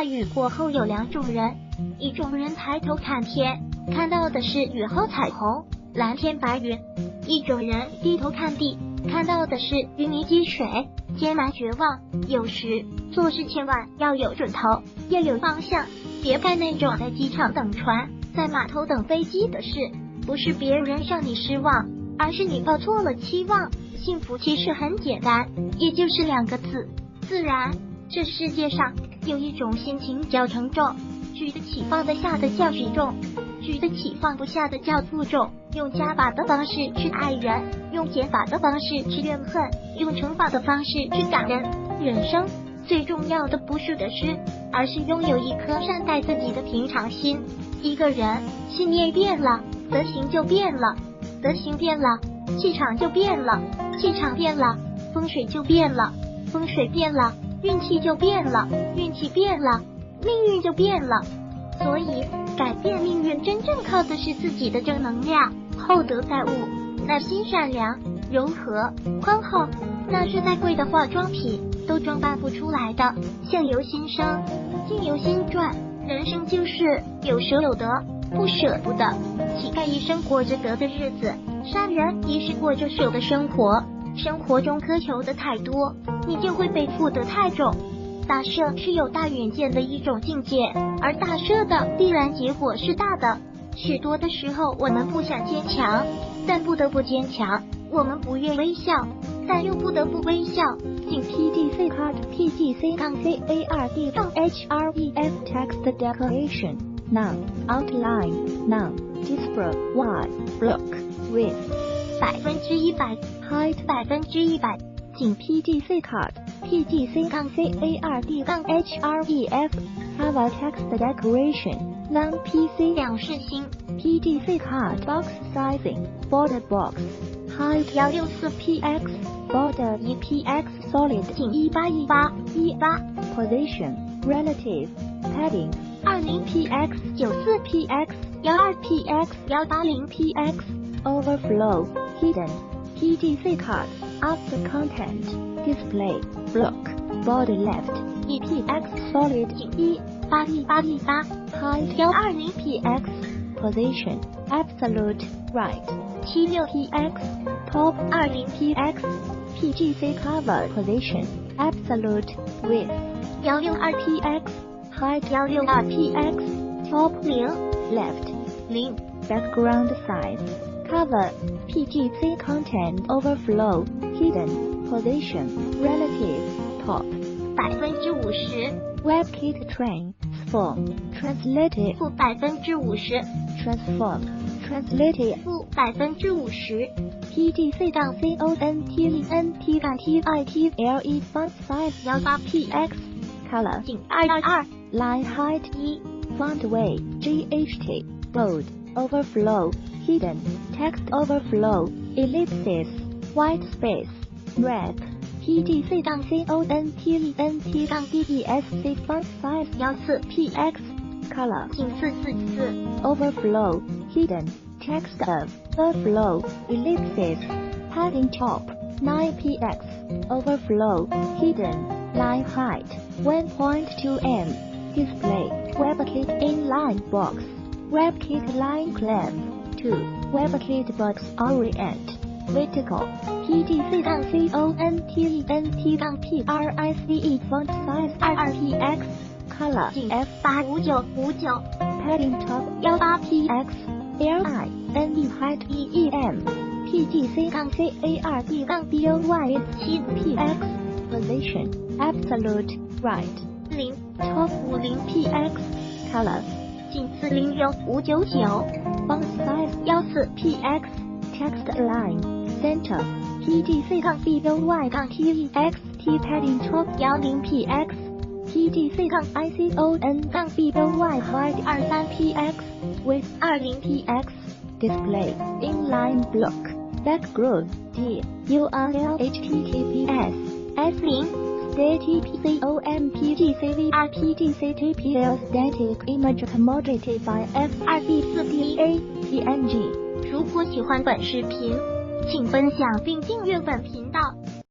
大雨过后有两种人，一种人抬头看天，看到的是雨后彩虹，蓝天白云；一种人低头看地，看到的是淤泥积水，艰难绝望。有时做事千万要有准头，要有方向，别干那种在机场等船，在码头等飞机的事。不是别人让你失望，而是你抱错了期望。幸福其实很简单，也就是2个字：自然。这世界上有一种心情叫承重，举得起放得下的叫举重，举得起放不下的叫负重。用加法的方式去爱人，用减法的方式去怨恨，用乘法的方式去感恩。人生最重要的不是得失，而是拥有一颗善待自己的平常心。一个人信念变了，德行就变了，德行变了，气场就变了，气场变了，风水就变了，风水变了，运气就变了，运气变了，命运就变了。所以改变命运真正靠的是自己的正能量。厚德载物，耐心善良，柔和宽厚，那是再贵的化妆品都装扮不出来的。相由心生，境由心转，人生就是有舍有得，不舍不得。乞丐一生过着得的日子，商人一世过着舍的生活。生活中苛求的太多，你就会被负得太重。大赦是有大远见的一种境界，而大赦的必然结果是大的。许多的时候我们不想坚强，但不得不坚强；我们不愿微笑，但又不得不微笑。请 PGC card PGC-CARD HREF text declaration none outline none display y block with 100% height 100%，请 PGC card PGC-CARD HREF have a text decoration non-PC 两视星 PGC card box sizing border box height 164px border 1px solid 请1818position relative padding 20px 94px 12px 180px overflow hidden PGC card after content display block border left 1px solid 请1818height 120px position absolute right 76px top 20px PGC cover position absolute width 162px height 162px top 0 left 0 background size cover PGC content overflow hidden position relative top 50% WebKit transform translated -50% transform translated -50% PGC-CONTENT-TITLE font size 18px color 请222 line height 1 font weight GHT bold overflow hidden text overflow ellipsis white space wrap PGC-CONTENT-DESC font size 14px color 请444 overflow hidden text of overflow ellipsis padding top 9px overflow hidden line height 1.2m display WebKit inline box WebKit line clamp 2 WebKit box orient vertical PGC-CONTENT-PRICE font size 22px color 请 F85959 padding top 18px LINE height EM PGC-CARD-BOY 7px position absolute right 0 top 50px color 仅40599 font size 14px text align center PGC-BOY-TEXT padding top 10px PGC-ICON-BOY height 23px width 20px display inline block background D URL HTTPS S0 STPCOMPGCVRPGCTPL static image commodity by FRB4DA PNG。如果喜欢本视频，请分享并订阅本频道。